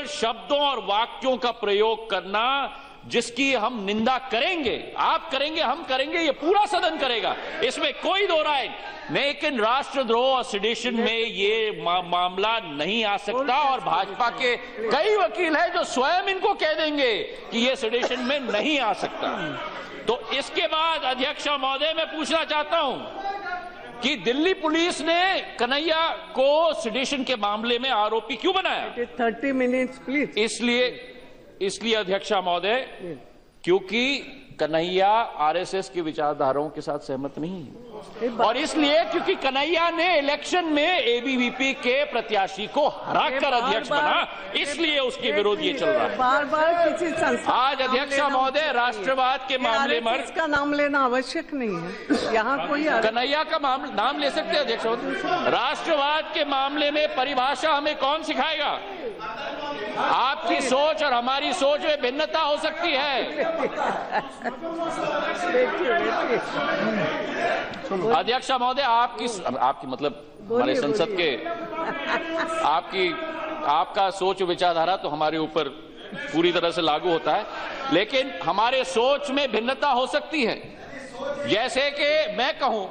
केवल शब्दों और वाक्यों का प्रयोग करना जिसकी हम निंदा करेंगे, आप करेंगे, हम करेंगे, ये पूरा सदन करेगा, इसमें कोई दो राय, लेकिन राष्ट्रद्रोह और सेडिशन में ये मामला नहीं आ सकता। और भाजपा के कई वकील हैं जो स्वयं इनको कह देंगे कि ये सेडिशन में नहीं आ सकता। तो इसके बाद अध्यक्ष महोदय, मैं पूछना चाहता हूं कि दिल्ली पुलिस ने कन्हैया को सेडिशन के मामले में आरोपी क्यों बनाया? 30 मिनट्स प्लीज। इसलिए अध्यक्ष महोदय, क्योंकि कन्हैया आरएसएस की विचारधाराओं के साथ सहमत नहीं है, और इसलिए क्योंकि कन्हैया ने इलेक्शन में एबीवीपी के प्रत्याशी को हराकर अध्यक्ष बना, इसलिए उसके विरोध ये चल रहा है। बार-बार किसी संस्था आज अध्यक्ष महोदय, राष्ट्रवाद के मामले में इसका नाम लेना आवश्यक नहीं है। यहाँ कोई कन्हैया का नाम ले सकते हैं अध्यक्ष महोदय। राष्ट्रवाद के मामले में परिभाषा हमें कौन सिखाएगा? आपकी सोच और हमारी सोच में भिन्नता हो सकती है। अध्यक्ष महोदय, आपकी मतलब हमारे संसद के आपका सोच विचारधारा तो हमारे ऊपर पूरी तरह से लागू होता है, लेकिन हमारे सोच में भिन्नता हो सकती है। जैसे कि मैं कहूं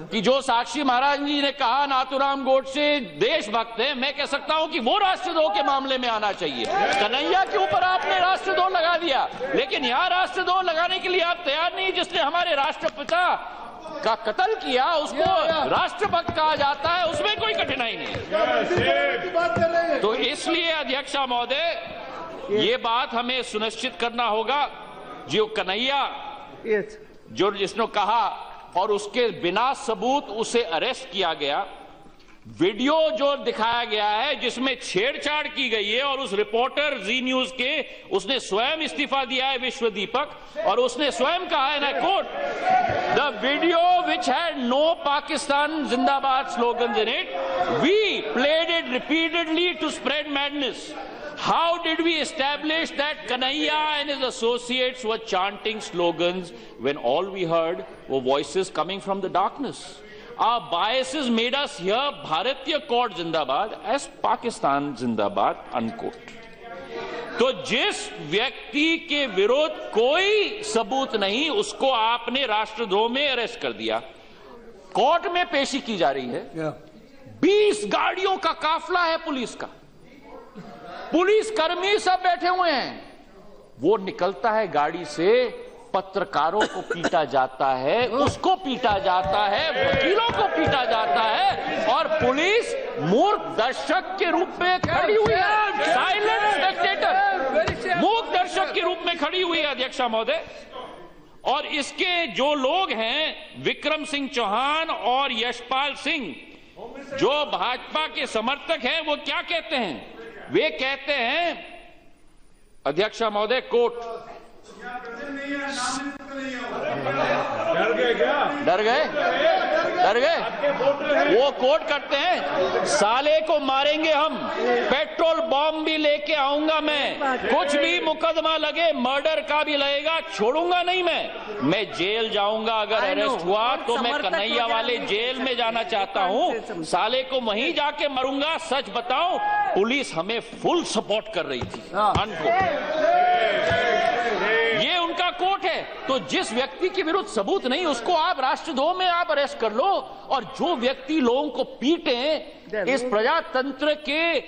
कि जो साक्षी महाराज जी ने कहा नाथूराम गोडसे देशभक्त है, मैं कह सकता हूं कि वो राष्ट्रद्रोह के मामले में आना चाहिए। कन्हैया के ऊपर आपने राष्ट्रद्रोह लगा दिया, लेकिन यहां राष्ट्रद्रोह लगाने के लिए आप तैयार नहीं। जिसने हमारे राष्ट्रपिता का कत्ल किया उसको राष्ट्रभक्त कहा जाता है, उसमें कोई कठिनाई नहीं है। तो इसलिए अध्यक्ष महोदय, ये बात हमें सुनिश्चित करना होगा, जो कन्हैया जो जिसने कहा और उसके बिना सबूत उसे अरेस्ट किया गया, वीडियो जो दिखाया गया है जिसमें छेड़छाड़ की गई है, और उस रिपोर्टर जी न्यूज के उसने स्वयं इस्तीफा दिया है, विश्व दीपक, और उसने स्वयं कहा है ना, quote, the video which had no Pakistan zindabad slogans in it, we played it repeatedly to spread madness. How did we establish that Kanhaiya and his associates were chanting slogans when all we heard were voices coming from the darkness? Our biases made us hear Bharatiya Court Zindabad as Pakistan Zindabad, unquote. तो जिस व्यक्ति के विरोध कोई सबूत नहीं, उसको आपने राष्ट्रद्रोह में अरेस्ट कर दिया, कोर्ट में पेशी की जा रही है। 20 गाड़ियों का काफला है पुलिस का, पुलिस कर्मी सब बैठे हुए हैं, वो निकलता है गाड़ी से, पत्रकारों को पीटा जाता है, उसको पीटा जाता है, वकीलों को पीटा जाता है, और पुलिस मूर्ख दर्शक के रूप में खड़ी हुई है, साइलेंट स्पेक्टेटर, मूर्ख दर्शक के रूप में खड़ी हुई है अध्यक्ष महोदय। और इसके जो लोग हैं, विक्रम सिंह चौहान और यशपाल सिंह, जो भाजपा के समर्थक हैं, वो क्या कहते हैं? वे कहते हैं अध्यक्ष महोदय, कोट, डर गए वो कोट करते हैं, साले को मारेंगे हम, पेट्रोल बॉम्ब भी लेके आऊंगा मैं, कुछ भी मुकदमा लगे, मर्डर का भी लगेगा, छोड़ूंगा नहीं मैं जेल जाऊंगा, अगर अरेस्ट हुआ तो मैं कन्हैया वाले जेल में जाना चाहता हूं, साले को वहीं जाके मरूंगा। सच बताऊं, पुलिस हमें फुल सपोर्ट कर रही थी, ये उनका कोट है। तो जिस व्यक्ति के विरुद्ध सबूत नहीं, उसको आप राष्ट्रद्रोह में आप अरेस्ट कर लो, और जो व्यक्ति लोगों को पीटे इस प्रजातंत्र के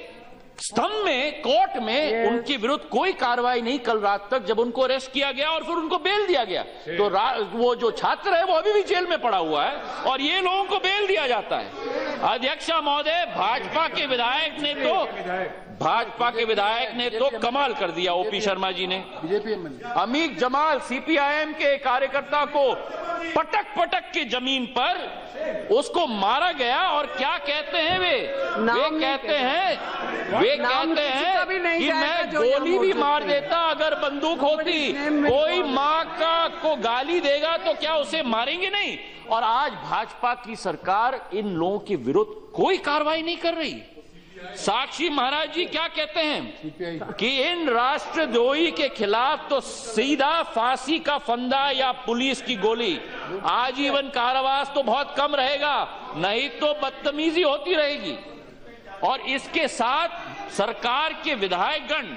स्तंभ में, कोर्ट में, उनके विरुद्ध कोई कार्रवाई नहीं कल रात तक, जब उनको अरेस्ट किया गया और फिर उनको बेल दिया गया, तो वो जो छात्र है वो अभी भी जेल में पड़ा हुआ है, और ये लोगों को बेल दिया जाता है। अध्यक्ष महोदय, भाजपा के विधायक ने तो कमाल कर दिया, ओपी शर्मा जी ने, अमीक जमाल सीपीआईएम के कार्यकर्ता को पटक के जमीन पर उसको मारा गया, और क्या कहते हैं वे कहते हैं कि मैं गोली भी मार देता अगर बंदूक होती, कोई माँ को गाली देगा तो क्या उसे मारेंगे नहीं? और आज भाजपा की सरकार इन लोगों के विरुद्ध कोई कार्रवाई नहीं कर रही। साक्षी महाराज जी क्या कहते हैं कि इन राष्ट्रद्रोही के खिलाफ तो सीधा फांसी का फंदा या पुलिस की गोली, आजीवन कारावास तो बहुत कम रहेगा, नहीं तो बदतमीजी होती रहेगी। और इसके साथ सरकार के विधायकगण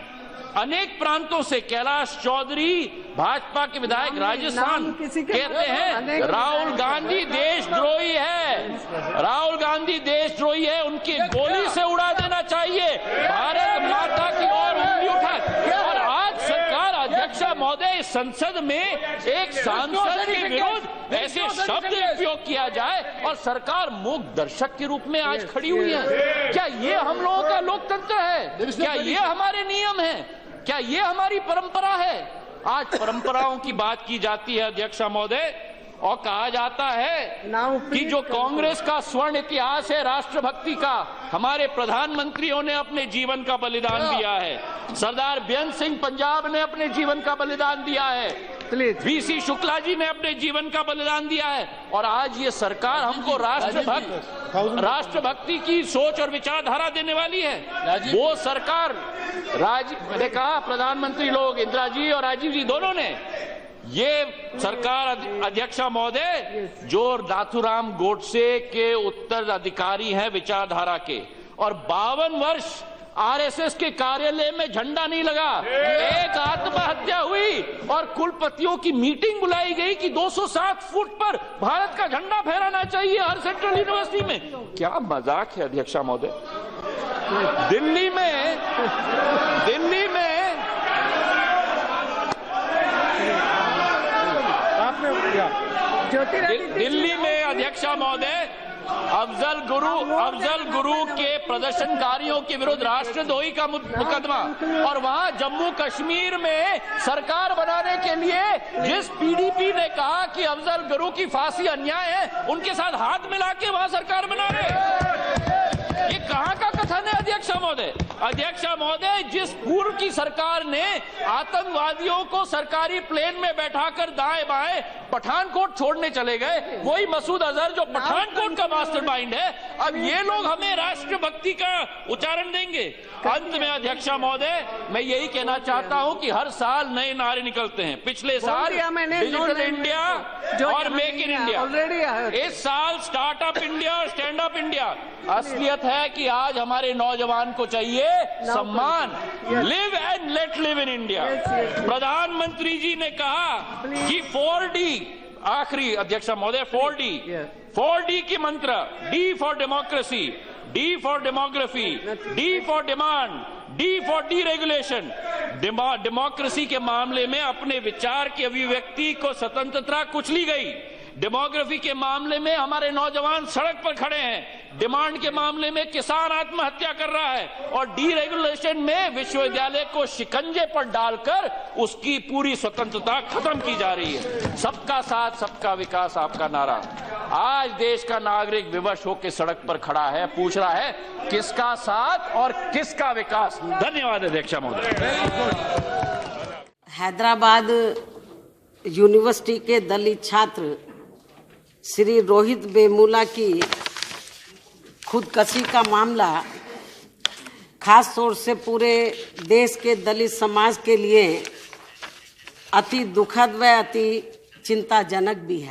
अनेक प्रांतों से, कैलाश चौधरी भाजपा के विधायक राजस्थान कहते हैं राहुल गांधी देशद्रोही है, राहुल गांधी देशद्रोही है, उनकी गोली से उड़ा देना चाहिए, भारत माता की ओर उंगली उठाए। और आज सरकार अध्यक्षा महोदय संसद में एक सांसद के विरुद्ध ऐसे शब्द उपयोग किया जाए और सरकार मूक दर्शक के रूप में आज खड़ी हुई है। क्या ये हम लोगों का लोकतंत्र है? क्या ये हमारे नियम है? क्या ये हमारी परंपरा है? आज परंपराओं की बात की जाती है अध्यक्षा महोदय, और कहा जाता है कि जो कांग्रेस का स्वर्ण इतिहास है राष्ट्रभक्ति का, हमारे प्रधानमंत्रियों ने अपने जीवन का बलिदान दिया है, सरदार बेअंत सिंह पंजाब ने अपने जीवन का बलिदान दिया है, वीसी शुक्ला जी ने अपने जीवन का बलिदान दिया है, और आज ये सरकार हमको राष्ट्रभक्ति की सोच और विचारधारा देने वाली है। वो सरकार मैंने कहा प्रधानमंत्री लोग इंदिरा जी और राजीव जी दोनों ने, ये सरकार अध्यक्षा महोदय जो नाथूराम गोडसे के उत्तराधिकारी हैं विचारधारा के, और 52 वर्ष आरएसएस के कार्यालय में झंडा नहीं लगा, एक आत्महत्या हुई और कुलपतियों की मीटिंग बुलाई गई कि 207 फुट पर भारत का झंडा फहराना चाहिए हर सेंट्रल यूनिवर्सिटी में। क्या मजाक है अध्यक्षा महोदय। दिल्ली में अध्यक्षा महोदय अफजल गुरु के प्रदर्शनकारियों के विरुद्ध राष्ट्रद्रोही का मुकदमा, और वहां जम्मू कश्मीर में सरकार बनाने के लिए जिस पीडीपी ने कहा कि अफजल गुरु की फांसी अन्याय है, उनके साथ हाथ मिला के वहां सरकार बना रहे। ये कहां का कथन है अध्यक्षा महोदय? अध्यक्षा महोदय, जिस पूर्व की सरकार ने आतंकवादियों को सरकारी प्लेन में बैठाकर दाएं बाएं पठानकोट छोड़ने चले गए, वही मसूद अजहर जो पठानकोट का मास्टरमाइंड है, अब ये लोग हमें राष्ट्रभक्ति का उच्चारण देंगे। अंत में अध्यक्षा महोदय, मैं यही कहना चाहता हूं कि हर साल नए नारे निकलते हैं। पिछले साल डिजिटल इंडिया और मेक इन इंडिया, इस साल स्टार्टअप इंडिया और स्टैंड अप इंडिया। असलियत है कि आज हमारे नौजवान को चाहिए सम्मान, live and let live in India. प्रधानमंत्री जी ने कहा कि 4D, आखिरी अध्यक्षा महोदय, 4D की मंत्र, D for democracy, D for demography, D for demand, D for deregulation. Democracy के मामले में अपने विचार की अभिव्यक्ति को स्वतंत्रता कुचली गई, डेमोग्राफी के मामले में हमारे नौजवान सड़क पर खड़े हैं, डिमांड के मामले में किसान आत्महत्या कर रहा है, और डीरेगुलेशन में विश्वविद्यालय को शिकंजे पर डालकर उसकी पूरी स्वतंत्रता खत्म की जा रही है। सबका साथ सबका विकास आपका नारा। आज देश का नागरिक विवश होकर सड़क पर खड़ा है, पूछ रहा है किसका साथ और किसका विकास। धन्यवाद अध्यक्षा महोदय। हैदराबाद यूनिवर्सिटी के दलित छात्र श्री रोहित वेमुला की खुदकशी का मामला खास तौर से पूरे देश के दलित समाज के लिए अति दुखद व अति चिंताजनक भी है।